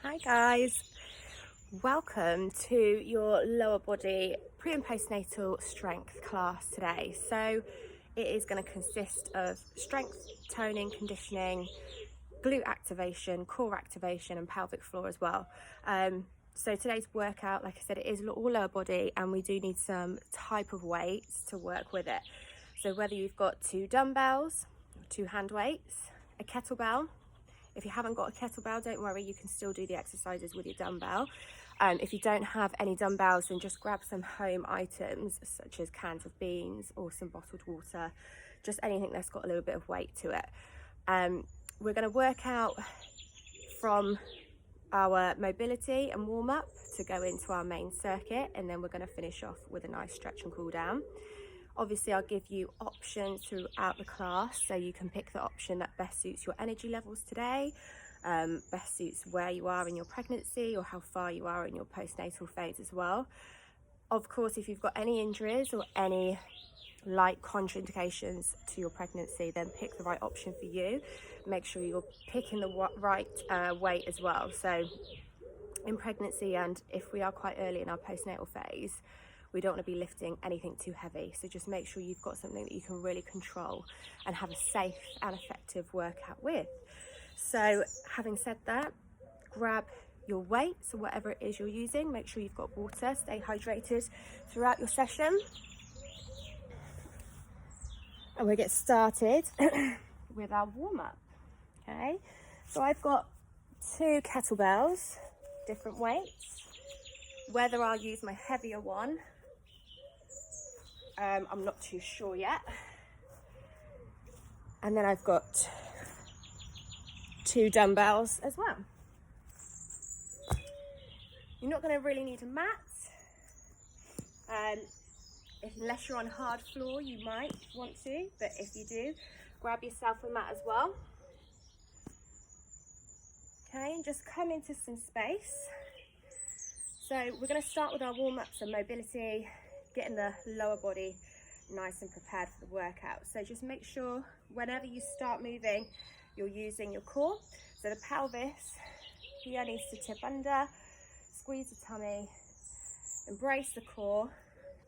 Hi guys, welcome to your lower body pre and postnatal strength class today. So it is going to consist of strength, toning, conditioning, glute activation, core activation and pelvic floor as well. So today's workout, like I said, it is all lower body and we do need some type of weights to work with it. So whether you've got 2 dumbbells, 2 hand weights, a kettlebell. If you haven't got a kettlebell, don't worry, you can still do the exercises with your dumbbell. If you don't have any dumbbells, then just grab some home items such as cans of beans or some bottled water, just anything that's got a little bit of weight to it. We're going to work out from our mobility and warm up to go into our main circuit, and then we're going to finish off with a nice stretch and cool down. Obviously, I'll give you options throughout the class, so you can pick the option that best suits your energy levels today, best suits where you are in your pregnancy or how far you are in your postnatal phase as well. Of course, if you've got any injuries or any light contraindications to your pregnancy, then pick the right option for you. Make sure you're picking the right weight as well. So in pregnancy, and if we are quite early in our postnatal phase, we don't want to be lifting anything too heavy. So just make sure you've got something that you can really control and have a safe and effective workout with. So having said that, grab your weights or whatever it is you're using. Make sure you've got water, stay hydrated throughout your session. And we'll get started with our warm-up. Okay, so I've got 2 kettlebells, different weights. Whether I'll use my heavier one, I'm not too sure yet. And then I've got 2 dumbbells as well. You're not going to really need a mat. Unless you're on hard floor, you might want to, but if you do, grab yourself a mat as well. Okay, and just come into some space. So we're going to start with our warm-ups and mobility, getting the lower body nice and prepared for the workout. So just make sure whenever you start moving, you're using your core. So the pelvis here needs to tip under, squeeze the tummy, embrace the core,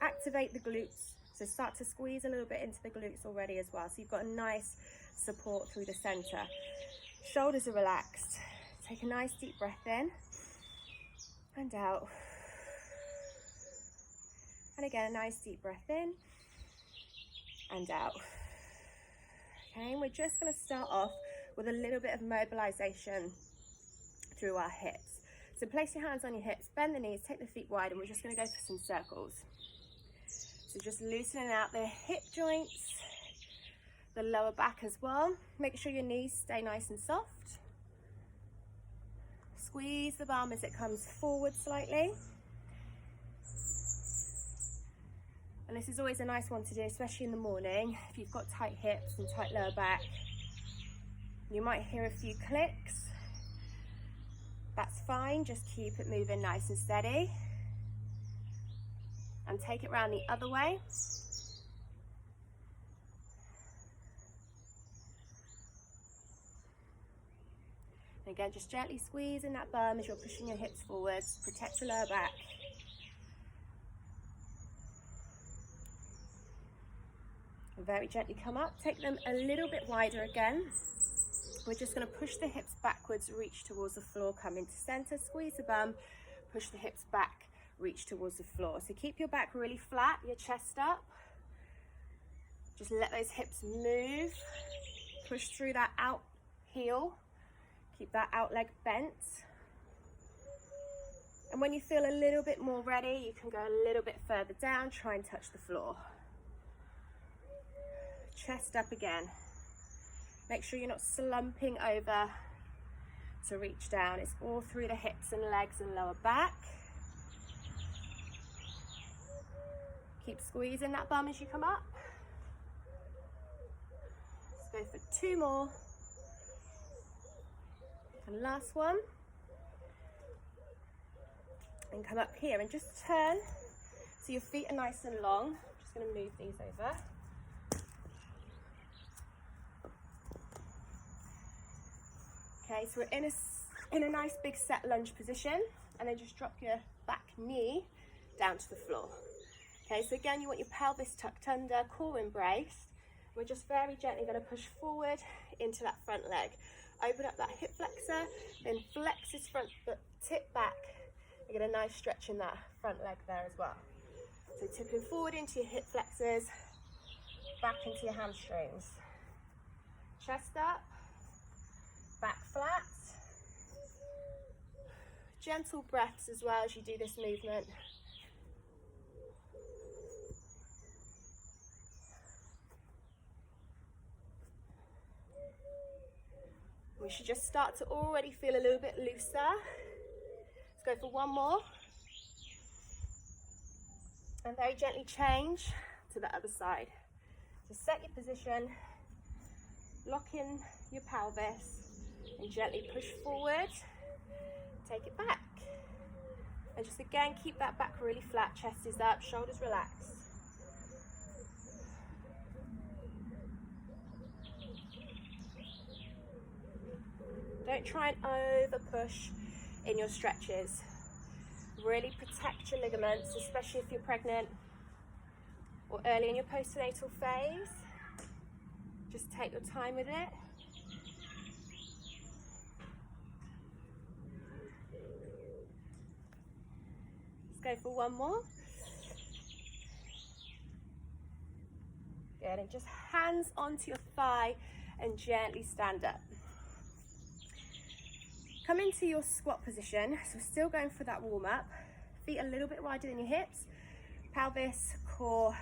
activate the glutes. So start to squeeze a little bit into the glutes already as well. So you've got a nice support through the center. Shoulders are relaxed. Take a nice deep breath in and out. And again, a nice deep breath in and out. Okay, and we're just going to start off with a little bit of mobilization through our hips. So place your hands on your hips, bend the knees, take the feet wide, and we're just going to go for some circles. So just loosening out the hip joints, the lower back as well. Make sure your knees stay nice and soft. Squeeze the bum as it comes forward slightly. And this is always a nice one to do, especially in the morning. If you've got tight hips and tight lower back, you might hear a few clicks. That's fine, just keep it moving nice and steady. And take it around the other way. And again, just gently squeezing that bum as you're pushing your hips forwards. Protect your lower back. And very gently come up. Take them a little bit wider again. We're just going to push the hips backwards, reach towards the floor, come into center, squeeze the bum, push the hips back, reach towards the floor. So keep your back really flat, your chest up. Just let those hips move. Push through that out heel. Keep that out leg bent. And when you feel a little bit more ready, you can go a little bit further down, try and touch the floor. Chest up again. Make sure you're not slumping over to reach down. It's all through the hips and legs and lower back. Keep squeezing that bum as you come up. Let's go for 2 more. And last one. And come up here and just turn so your feet are nice and long. I'm just going to move these over. Okay, so we're in a in a nice big set lunge position, and then just drop your back knee down to the floor. Okay, so again, you want your pelvis tucked under, core embraced. We're just very gently going to push forward into that front leg. Open up that hip flexor, then flex this front foot, tip back. You get a nice stretch in that front leg there as well. So tipping forward into your hip flexors, back into your hamstrings. Chest up, back flat. Gentle breaths as well as you do this movement. We should just start to already feel a little bit looser. Let's go for one more. And very gently change to the other side. So set your position, lock in your pelvis, and gently push forward. Take it back. And just again, keep that back really flat, chest is up, shoulders relaxed. Don't try and over push in your stretches. Really protect your ligaments, especially if you're pregnant or early in your postnatal phase. Just take your time with it. Let's go for one more. Good, and just hands onto your thigh and gently stand up. Come into your squat position, so we're still going for that warm up. Feet a little bit wider than your hips, pelvis, core,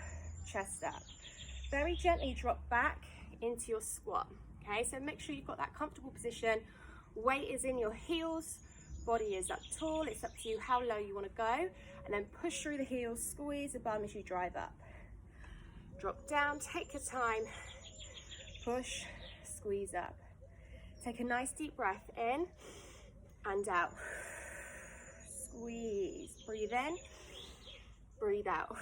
chest up. Very gently drop back into your squat. Okay, so make sure you've got that comfortable position. Weight is in your heels, body is up tall. It's up to you how low you want to go, and then push through the heels, squeeze the bum as you drive up. Drop down, take your time, push, squeeze up. Take a nice deep breath in and out. Squeeze, breathe in, breathe out.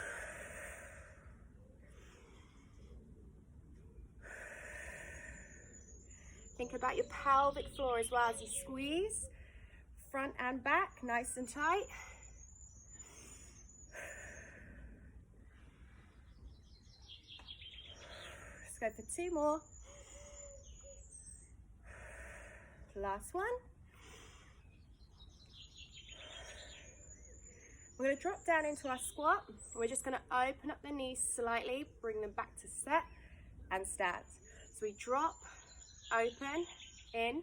Think about your pelvic floor as well as you squeeze, front and back, nice and tight. Let's go for two more. Last one. We're going to drop down into our squat. We're just going to open up the knees slightly, bring them back to set and stand. So we drop, open, in,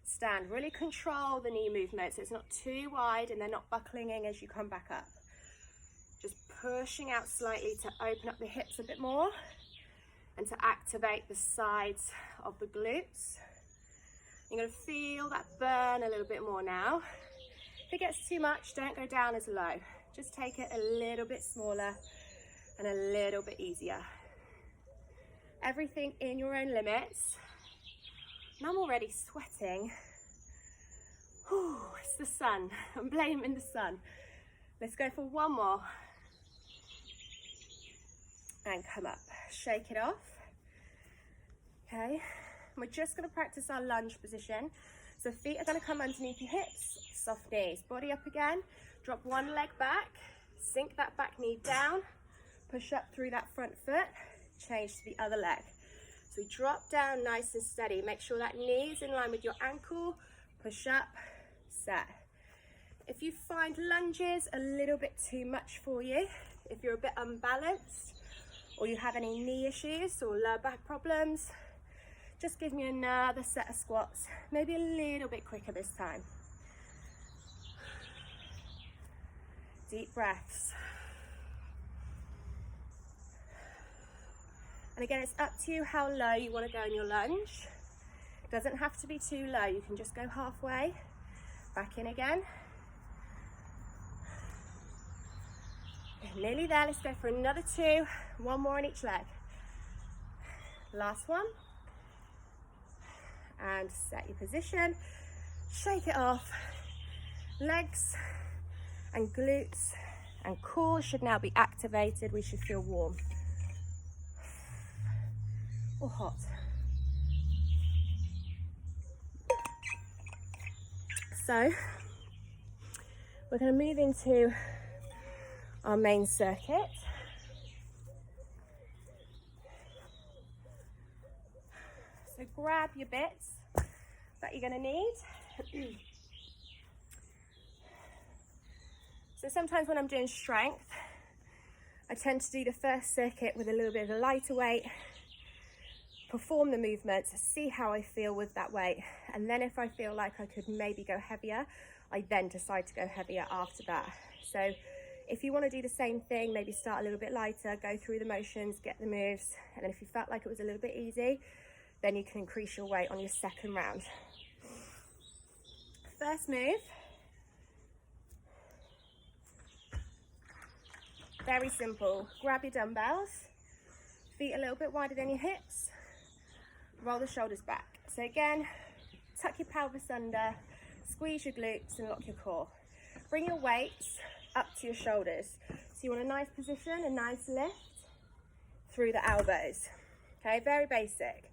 stand. Really control the knee movement so it's not too wide and they're not buckling in as you come back up. Just pushing out slightly to open up the hips a bit more and to activate the sides of the glutes. You're going to feel that burn a little bit more now. If it gets too much, don't go down as low. Just take it a little bit smaller and a little bit easier. Everything in your own limits. And I'm already sweating. Whew, it's the sun. I'm blaming the sun. Let's go for one more. And come up. Shake it off. Okay. We're just going to practice our lunge position. So feet are going to come underneath your hips, soft knees, body up again. Drop one leg back, sink that back knee down, push up through that front foot, change to the other leg. So we drop down nice and steady. Make sure that knee is in line with your ankle, push up, set. If you find lunges a little bit too much for you, if you're a bit unbalanced, or you have any knee issues or lower back problems, just give me another set of squats, maybe a little bit quicker this time. Deep breaths. And again, it's up to you how low you want to go in your lunge. It doesn't have to be too low. You can just go halfway, back in again. Nearly there. Let's go for another two. One more on each leg. Last one. And set your position, shake it off. Legs and glutes and core should now be activated. We should feel warm or hot. So we're going to move into our main circuit. So grab your bits that you're going to need. So sometimes when I'm doing strength, I tend to do the first circuit with a little bit of a lighter weight, perform the movements, see how I feel with that weight, and then if I feel like I could maybe go heavier, I then decide to go heavier after that. So if you want to do the same thing, maybe start a little bit lighter, go through the motions, get the moves, and then if you felt like it was a little bit easy, then you can increase your weight on your second round. First move. Very simple. Grab your dumbbells, feet a little bit wider than your hips, roll the shoulders back. So again, tuck your pelvis under, squeeze your glutes and lock your core. Bring your weights up to your shoulders. So you want a nice position, a nice lift through the elbows. Okay, very basic.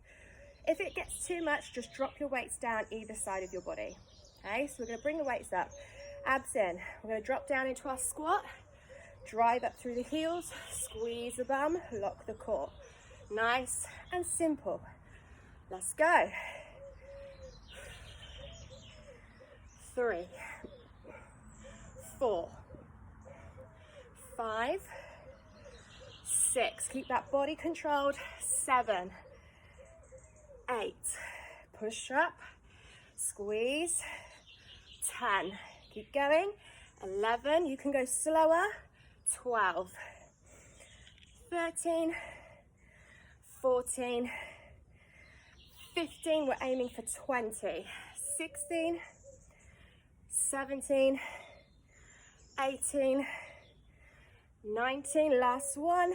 If it gets too much, just drop your weights down either side of your body. Okay, so we're going to bring the weights up, abs in. We're going to drop down into our squat. Drive up through the heels, squeeze the bum, lock the core. Nice and simple. Let's go. 3, 4, 5, 6. Keep that body controlled. 7, 8. Push up, squeeze. 10. Keep going. 11. You can go slower. 12, 13, 14, 15, we're aiming for 20, 16, 17, 18, 19, last one,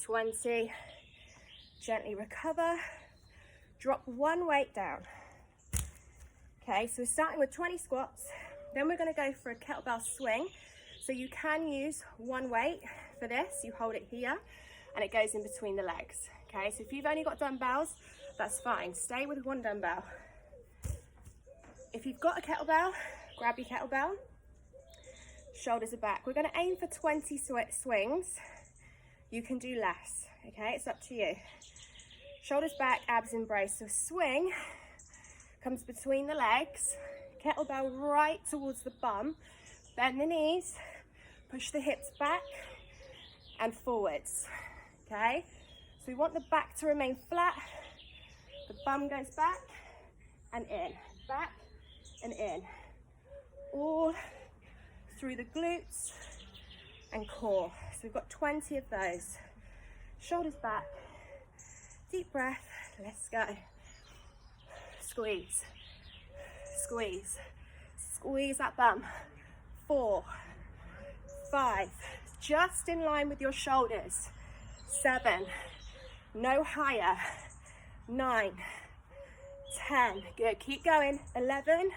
20, gently recover, drop one weight down. Okay, so we're starting with 20 squats, then we're going to go for a kettlebell swing. So you can use one weight for this, you hold it here and it goes in between the legs. Okay, so if you've only got dumbbells, that's fine, stay with one dumbbell. If you've got a kettlebell, grab your kettlebell, shoulders are back. We're going to aim for 20 swings, you can do less, okay, it's up to you. Shoulders back, abs embrace. So swing comes between the legs, kettlebell right towards the bum, bend the knees, push the hips back and forwards, okay? So we want the back to remain flat, the bum goes back and in, back and in, all through the glutes and core. So we've got 20 of those. Shoulders back, deep breath, let's go. Squeeze, squeeze, squeeze that bum. 4, 5, just in line with your shoulders. 7, no higher. 9, 10, good, keep going. 11,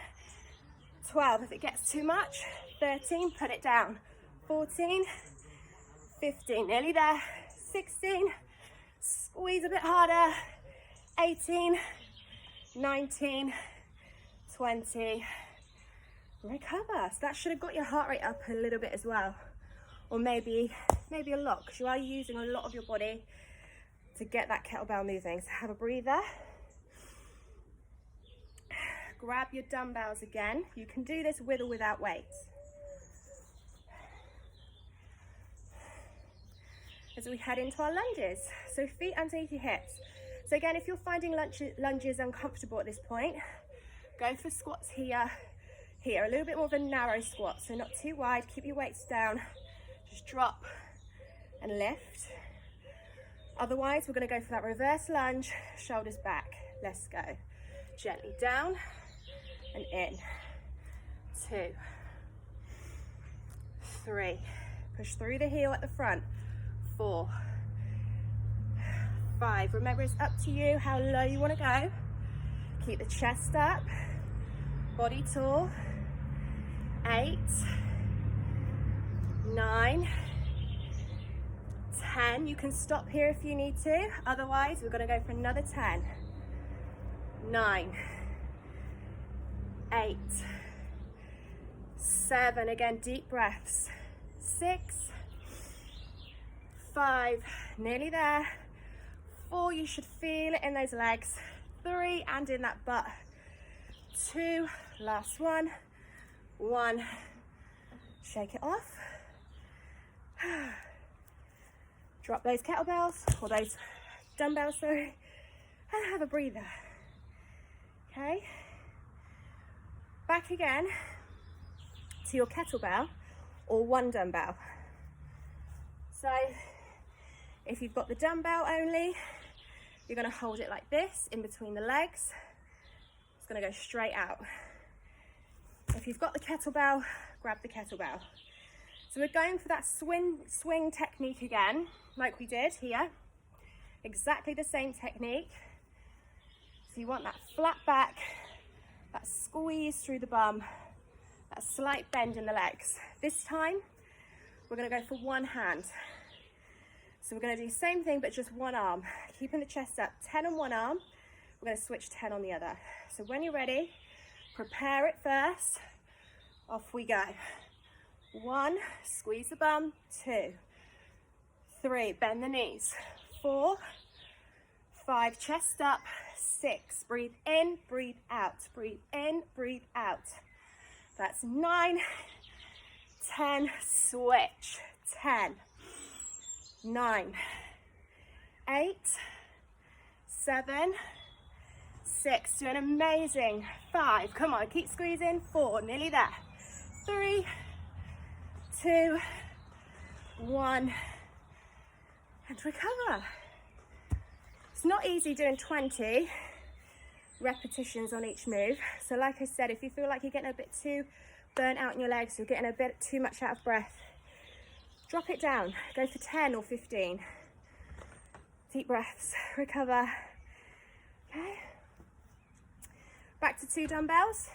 12, if it gets too much. 13, put it down. 14, 15, nearly there. 16, squeeze a bit harder. 18, 19, 20, recover. So that should have got your heart rate up a little bit as well, or maybe a lot, because you are using a lot of your body to get that kettlebell moving. So have a breather, grab your dumbbells again. You can do this with or without weights. As we head into our lunges, so feet underneath your hips. So again, if you're finding lunges uncomfortable at this point, go for squats here, a little bit more of a narrow squat, so not too wide. Keep your weights down, just drop and lift. Otherwise, we're going to go for that reverse lunge, shoulders back. Let's go. Gently down and in. 2, 3, push through the heel at the front. 4, 5, remember it's up to you how low you want to go. Keep the chest up, body tall. 8, 9, 10, you can stop here if you need to, otherwise we're going to go for another 10, 9, 8, 7, again, deep breaths. 6, 5, nearly there. 4, you should feel it in those legs. 3, and in that butt. 2, last one. 1, shake it off. Drop those kettlebells, or those dumbbells, sorry, and have a breather. Okay, back again to your kettlebell or one dumbbell. So if you've got the dumbbell only, you're going to hold it like this in between the legs. It's going to go straight out. If you've got the kettlebell, grab the kettlebell. So we're going for that swing technique again, like we did here. Exactly the same technique. So you want that flat back, that squeeze through the bum, that slight bend in the legs. This time, we're going to go for one hand. So we're going to do the same thing, but just one arm. Keeping the chest up, 10 on one arm. We're going to switch 10 on the other. So when you're ready, prepare it first. Off we go. 1, squeeze the bum. 2, 3, bend the knees. 4, 5, chest up. 6, breathe in, breathe out. Breathe in, breathe out. That's 9, 10, switch. 10, 9, 8, 7, 6, doing amazing. 5, come on, keep squeezing. 4, nearly there. 3, 2, 1, and recover. It's not easy doing 20 repetitions on each move. So like I said, if you feel like you're getting a bit too burnt out in your legs, you're getting a bit too much out of breath, drop it down. Go for 10 or 15. Deep breaths, recover. Okay. Back to 2 dumbbells.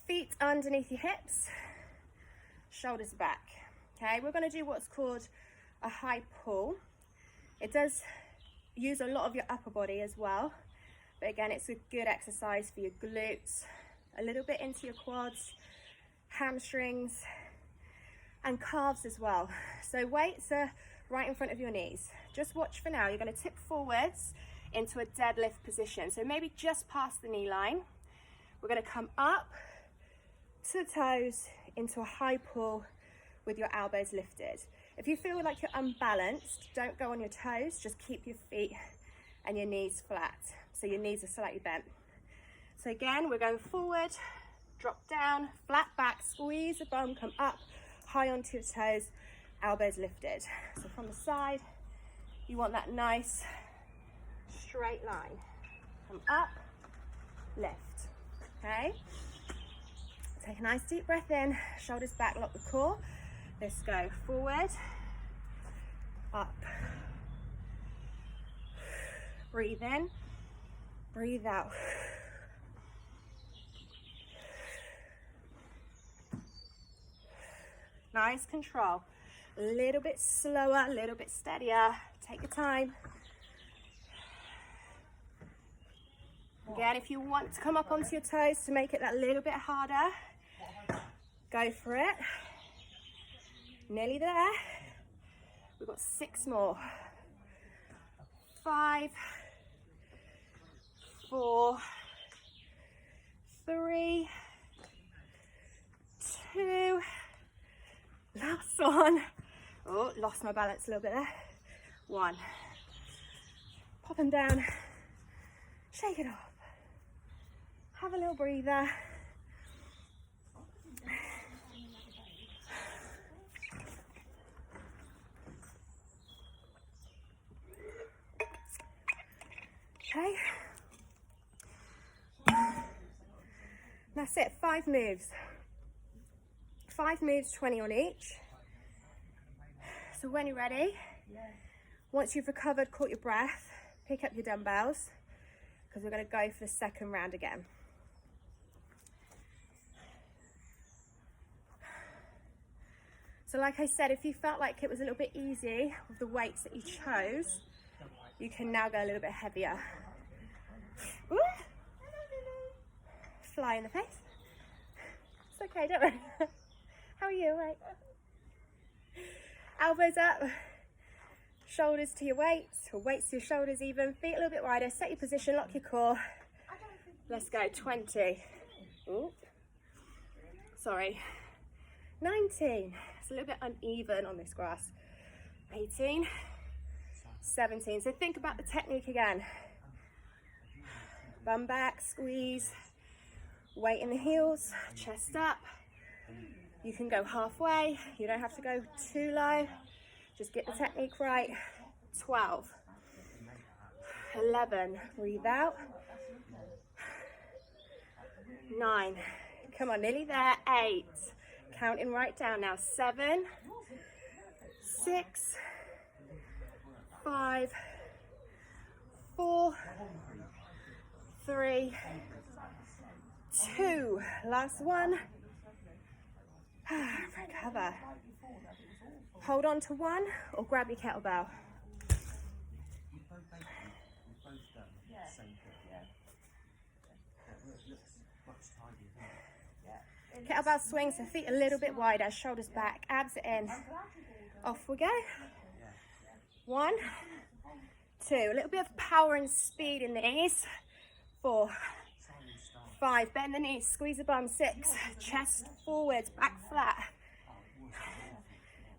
Feet underneath your hips, shoulders back. Okay, we're going to do what's called a high pull. It does use a lot of your upper body as well, but again, it's a good exercise for your glutes, a little bit into your quads, hamstrings, and calves as well. So weights are right in front of your knees. Just watch for now. You're going to tip forwards into a deadlift position. So maybe just past the knee line. We're going to come up to the toes into a high pull with your elbows lifted. If you feel like you're unbalanced, don't go on your toes. Just keep your feet and your knees flat. So your knees are slightly bent. So again, we're going forward, drop down, flat back, squeeze the bum, come up, high onto your toes, elbows lifted. So from the side, you want that nice straight line. Come up, lift, okay? Take a nice deep breath in, shoulders back, lock the core. Let's go forward, up, breathe in, breathe out. Nice control. A little bit slower, a little bit steadier. Take your time. Again, if you want to come up onto your toes to make it that little bit harder, go for it. Nearly there. We've got 6 more. 5, 4, 3, 2, last one. Oh, lost my balance a little bit there. 1. Pop them down. Shake it off. Have a little breather. Okay. That's it, 5 moves. 5 moves, 20 on each. So when you're ready, once you've recovered, caught your breath, pick up your dumbbells, because we're going to go for the second round again. So like I said, if you felt like it was a little bit easy with the weights that you chose, you can now go a little bit heavier. Woo. Fly in the face. It's okay, don't worry. How are you? All right. Elbows up, shoulders to your weights, or weights to your shoulders even, feet a little bit wider, set your position, lock your core. Let's go, 20. Ooh. Sorry. 19. It's a little bit uneven on this grass. 18. 17. So think about the technique again. Bum back, squeeze, weight in the heels, chest up. You can go halfway, you don't have to go too low. Just get the technique right. 12. 11. Breathe out. 9. Come on, nearly there. 8. Counting right down now. 7. 6. 5. 4. 3. 2. Last one. Recover. Hold on to one or grab your kettlebell. Kettlebell swing, so feet a little bit wider, shoulders back, abs in. Off we go. 1, 2. A little bit of power and speed in these. 4, 5. Bend the knees, squeeze the bum. 6. Chest forwards, back flat.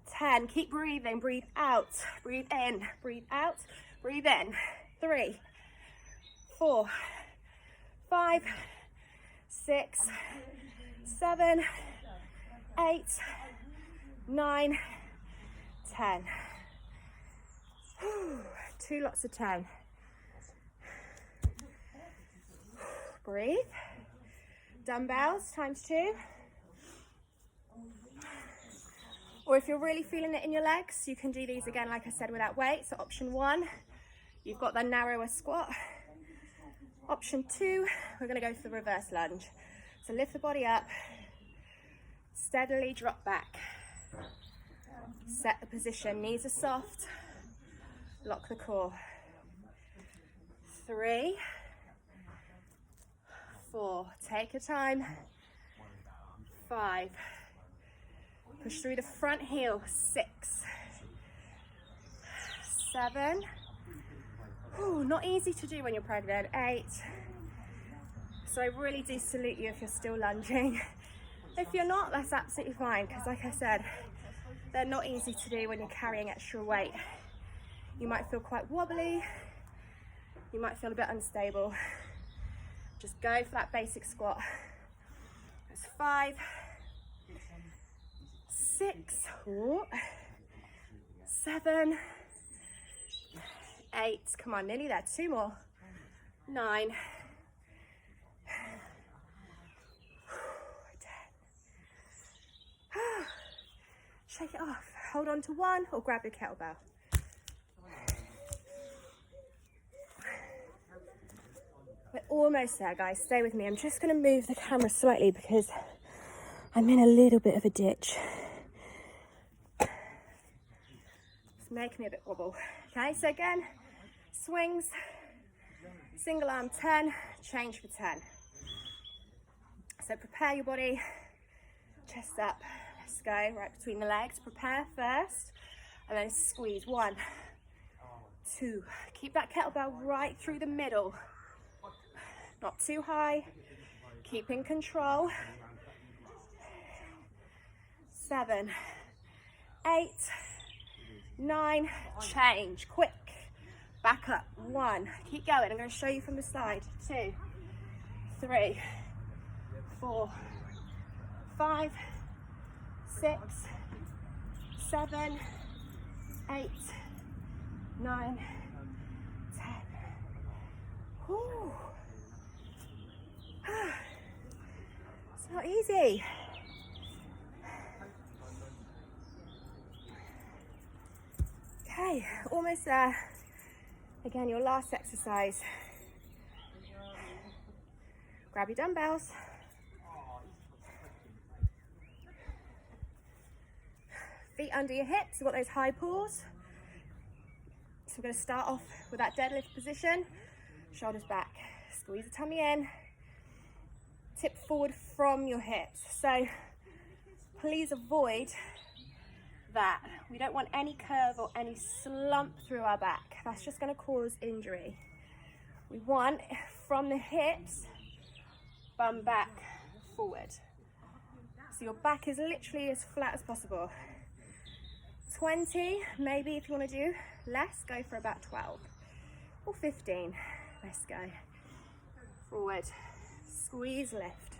10. Keep breathing. Breathe out. Breathe in. Breathe out. Breathe in. 3, 4, 5, 6, 7, 8, 9, 10. 2 lots of 10. Breathe. Dumbbells times 2. Or if you're really feeling it in your legs, you can do these again, like I said, without weight. So option 1, you've got the narrower squat. Option 2, we're going to go for the reverse lunge. So lift the body up, steadily drop back. Set the position, knees are soft, lock the core. 3, 4, take your time. 5, push through the front heel. 6, 7, ooh, not easy to do when you're pregnant. 8, so I really do salute you if you're still lunging. If you're not, that's absolutely fine, because like I said, they're not easy to do when you're carrying extra weight. You might feel quite wobbly, you might feel a bit unstable. Just go for that basic squat. That's 5, 6, 7, 8, come on, nearly there, 2 more. 9, 10. Shake it off. Hold on to one or grab your kettlebell. We're almost there, guys. Stay with me. I'm just going to move the camera slightly because I'm in a little bit of a ditch. It's making me a bit wobble. Okay, so again, swings, single arm 10, change for 10. So prepare your body, chest up. Let's go right between the legs. Prepare first and then squeeze. 1, 2. Keep that kettlebell right through the middle. Not too high. Keep in control. 7, 8, 9. Change. Quick. Back up. 1. Keep going. I'm going to show you from the side. 2, 3, 4, 5, 6, 7, 8, 9, 10. Whew. It's not easy. Okay, almost there. Again, your last exercise. Grab your dumbbells. Feet under your hips, you've got those high paws. So we're going to start off with that deadlift position. Shoulders back. squeeze the tummy in, tip forward from your hips. So please avoid that. We don't want any curve or any slump through our back. That's just going to cause injury. We want from the hips, bum back forward. So your back is literally as flat as possible. 20, maybe if you want to do less, go for about 12 or 15. Let's go. Forward, squeeze, lift.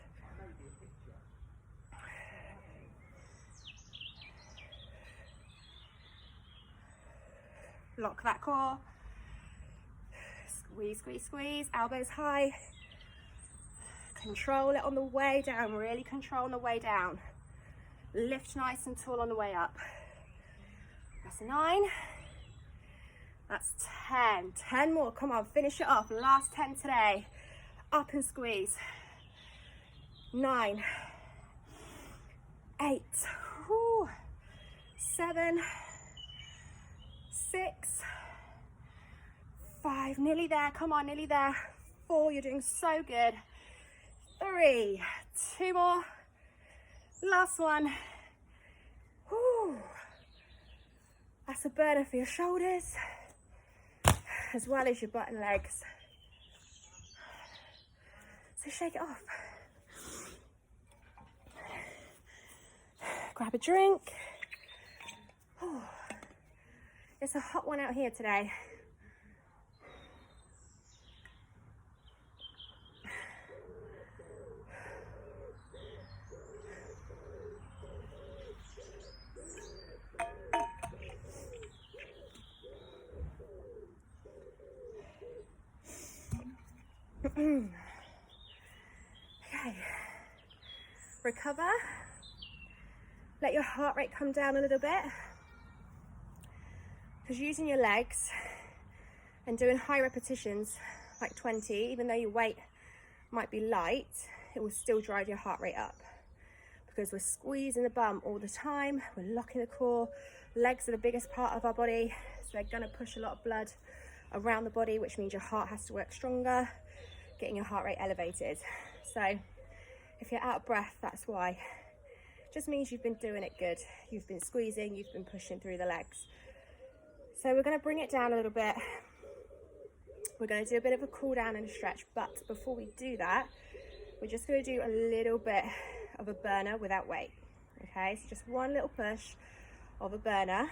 Lock that core. Squeeze, squeeze, squeeze. Elbows high. Control it on the way down. Really control on the way down. Lift nice and tall on the way up. That's 9. That's 10. 10 more. Come on, finish it off. Last 10 today. Up and squeeze. 9. 8. Whew. 7. 6. 5. Nearly there. Come on, nearly there. 4. You're doing so good. 3. 2 more. Last one. Whew. That's a burner for your shoulders, as well as your butt and legs. So shake it off. Grab a drink. Whew. It's a hot one out here today. Okay, recover, let your heart rate come down a little bit, because using your legs and doing high repetitions like 20, even though your weight might be light, it will still drive your heart rate up, because we're squeezing the bum all the time, we're locking the core. Legs are the biggest part of our body, so they're going to push a lot of blood around the body, which means your heart has to work stronger, getting your heart rate elevated. So if you're out of breath, that's why. It just means you've been doing it good. You've been squeezing, you've been pushing through the legs. So we're going to bring it down a little bit. We're going to do a bit of a cool down and a stretch, but before we do that, we're just going to do a little bit of a burner without weight. Okay, so just one little push of a burner.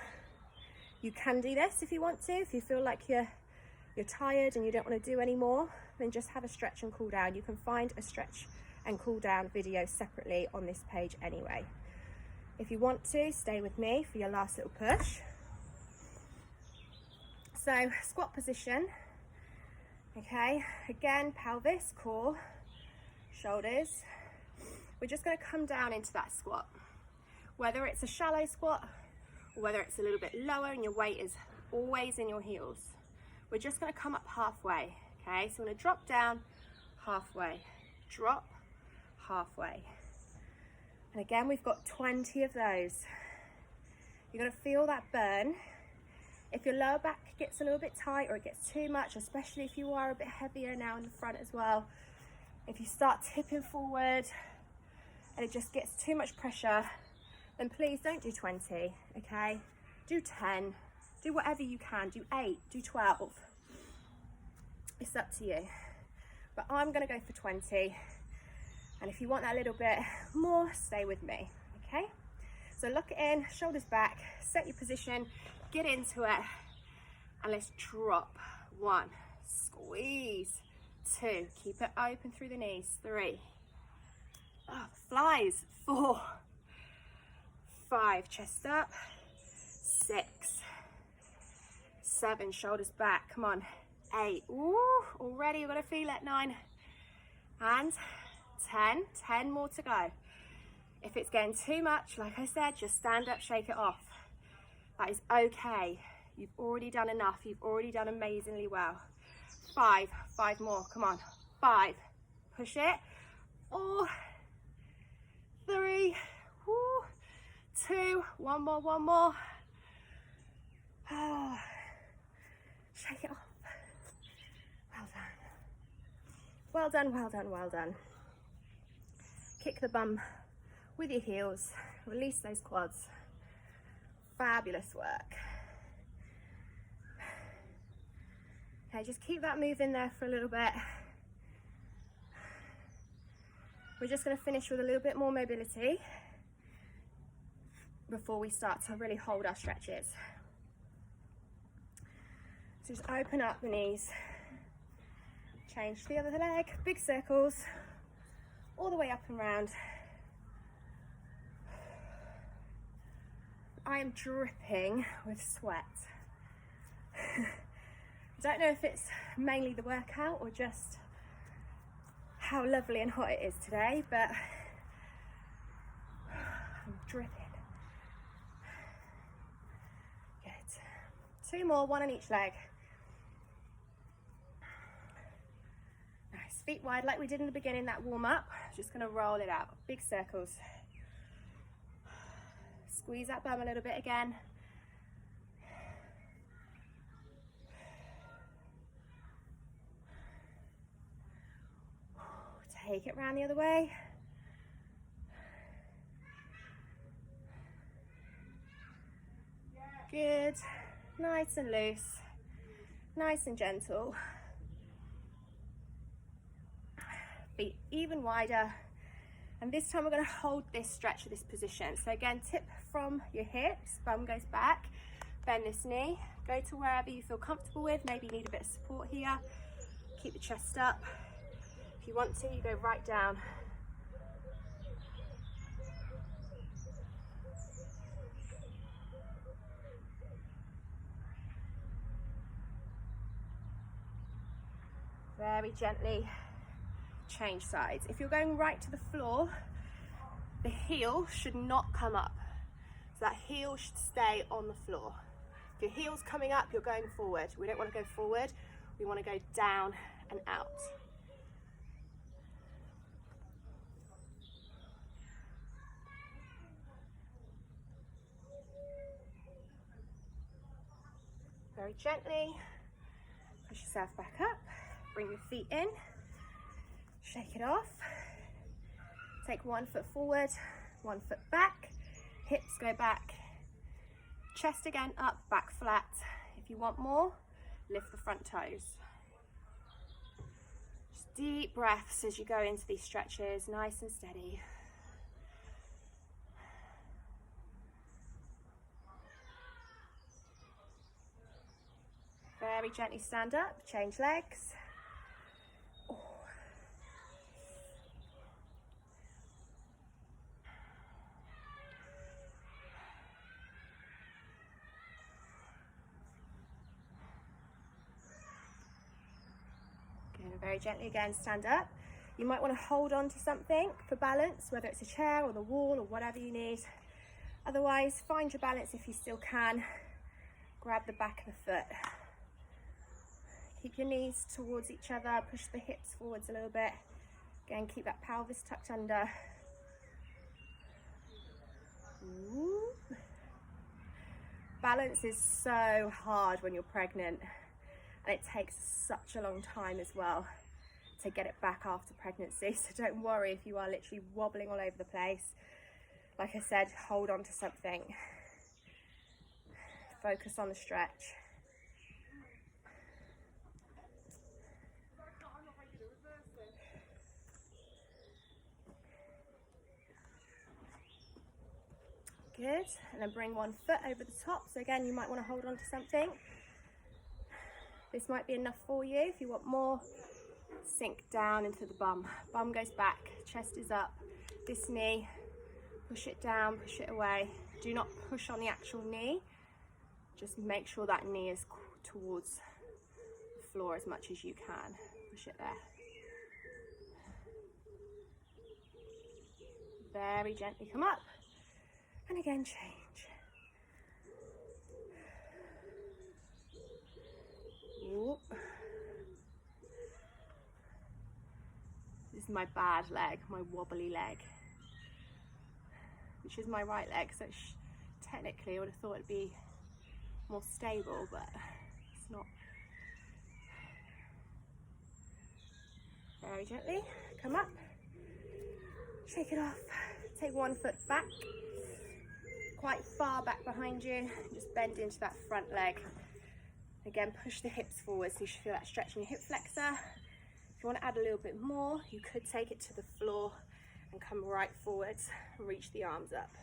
You can do this if you want to. If you feel like you're tired and you don't want to do any more, then just have a stretch and cool down. You can find a stretch and cool down video separately on this page anyway. If you want to, stay with me for your last little push. So squat position. Okay, again, pelvis, core, shoulders. We're just going to come down into that squat. Whether it's a shallow squat or whether it's a little bit lower and your weight is always in your heels. We're just going to come up halfway. Okay, so we're going to drop down halfway, drop halfway. And again, we've got 20 of those. You're going to feel that burn. If your lower back gets a little bit tight or it gets too much, especially if you are a bit heavier now in the front as well, if you start tipping forward and it just gets too much pressure, then please don't do 20, okay? Do 10, do whatever you can, do 8, do 12. It's up to you, but I'm going to go for 20, and if you want that little bit more, stay with me, okay? So lock it in, shoulders back, set your position, get into it, and let's drop. 1, squeeze. 2, keep it open through the knees. 3, oh, flies. 4, 5, chest up. 6, 7, shoulders back, come on. 8, ooh, already you're gonna feel it. 9, and 10 more to go. If it's getting too much, like I said, just stand up, shake it off. That is okay. You've already done enough. You've already done amazingly well. 5 more, come on. 5, push it. 4, 3, woo, 2, one more. Oh, shake it off. Well done. Well done, well done, well done. Kick the bum with your heels, release those quads. Fabulous work. Okay, just keep that moving there for a little bit. We're just going to finish with a little bit more mobility before we start to really hold our stretches. So just open up the knees, change to the other leg, big circles, all the way up and round. I am dripping with sweat. I don't know if it's mainly the workout or just how lovely and hot it is today, but I'm dripping. Good. 2 more, 1 on each leg. Nice, feet wide like we did in the beginning, that warm up. Just gonna roll it out, big circles. Squeeze that bum a little bit again. Take it round the other way. Good. Nice and loose. Nice and gentle. Feet even wider. And this time we're going to hold this stretch of this position. So again, tip from your hips, bum goes back, bend this knee, go to wherever you feel comfortable with. Maybe you need a bit of support here. Keep the chest up. If you want to, you go right down. Very gently change sides. If you're going right to the floor, the heel should not come up. So that heel should stay on the floor. If your heel's coming up, you're going forward. We don't want to go forward. We want to go down and out. Very gently, push yourself back up, bring your feet in, shake it off, take 1 foot forward, 1 foot back, hips go back, chest again up, back flat. If you want more, lift the front toes. Just deep breaths as you go into these stretches, nice and steady. Very gently stand up, change legs. Oh. Good, and very gently again stand up. You might want to hold on to something for balance, whether it's a chair or the wall or whatever you need. Otherwise, find your balance if you still can. Grab the back of the foot. Keep your knees towards each other, push the hips forwards a little bit. Again, keep that pelvis tucked under. Ooh. Balance is so hard when you're pregnant, and it takes such a long time as well to get it back after pregnancy. So don't worry if you are literally wobbling all over the place. Like I said, hold on to something. Focus on the stretch. Good, and then bring 1 foot over the top. So again, you might want to hold on to something. This might be enough for you. If you want more, sink down into the bum. Bum goes back, chest is up. This knee, push it down, push it away. Do not push on the actual knee. Just make sure that knee is towards the floor as much as you can. Push it there. Very gently come up. And again, change. Ooh. This is my bad leg, my wobbly leg, which is my right leg, so technically I would have thought it'd be more stable, but it's not. Very gently, come up, shake it off, take one foot back, quite far back behind you, just bend into that front leg. Again, push the hips forward so you should feel that stretch in your hip flexor. If you want to add a little bit more, you could take it to the floor and come right forwards and reach the arms up.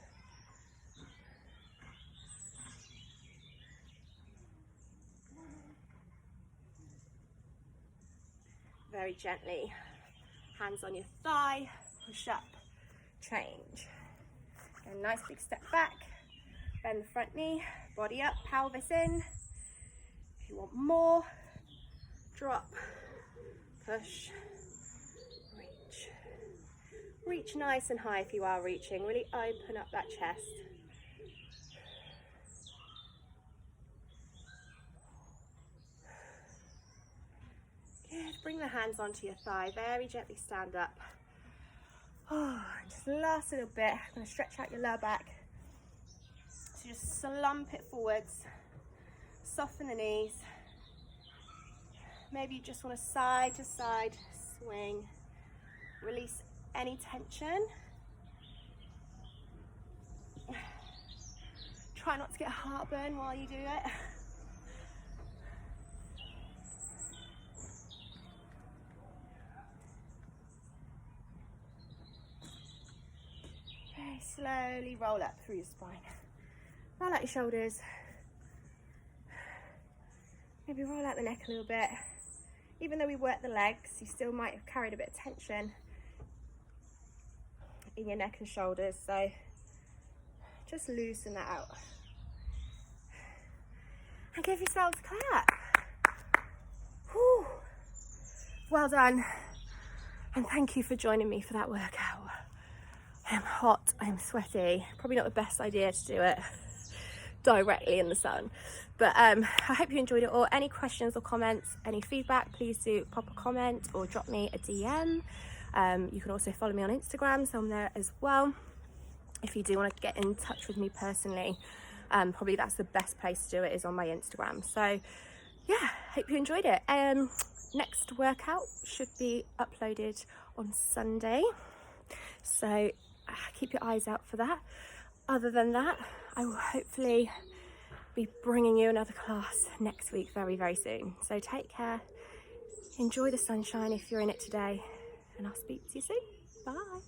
Very gently, hands on your thigh, push up, change. And nice big step back, bend the front knee, body up, pelvis in. If you want more, drop, push, reach. Reach nice and high if you are reaching, really open up that chest. Good, bring the hands onto your thigh, very gently stand up. Oh, just last little bit, I'm going to stretch out your lower back. So just slump it forwards, soften the knees. Maybe you just want to side to side swing, release any tension. Try not to get heartburn while you do it. Very slowly roll up through your spine. Roll out your shoulders. Maybe roll out the neck a little bit. Even though we work the legs, you still might have carried a bit of tension in your neck and shoulders, so just loosen that out. And give yourselves a clap. Whew. Well done. And thank you for joining me for that workout. I am hot, I am sweaty. Probably not the best idea to do it directly in the sun. But I hope you enjoyed it all. Any questions or comments, any feedback, please do pop a comment or drop me a DM. You can also follow me on Instagram, so I'm there as well. If you do want to get in touch with me personally, probably that's the best place to do it, is on my Instagram. So yeah, hope you enjoyed it. Next workout should be uploaded on Sunday, so keep your eyes out for that. Other than that, I will hopefully be bringing you another class next week very, very soon. So take care, enjoy the sunshine if you're in it today, and I'll speak to you soon. Bye.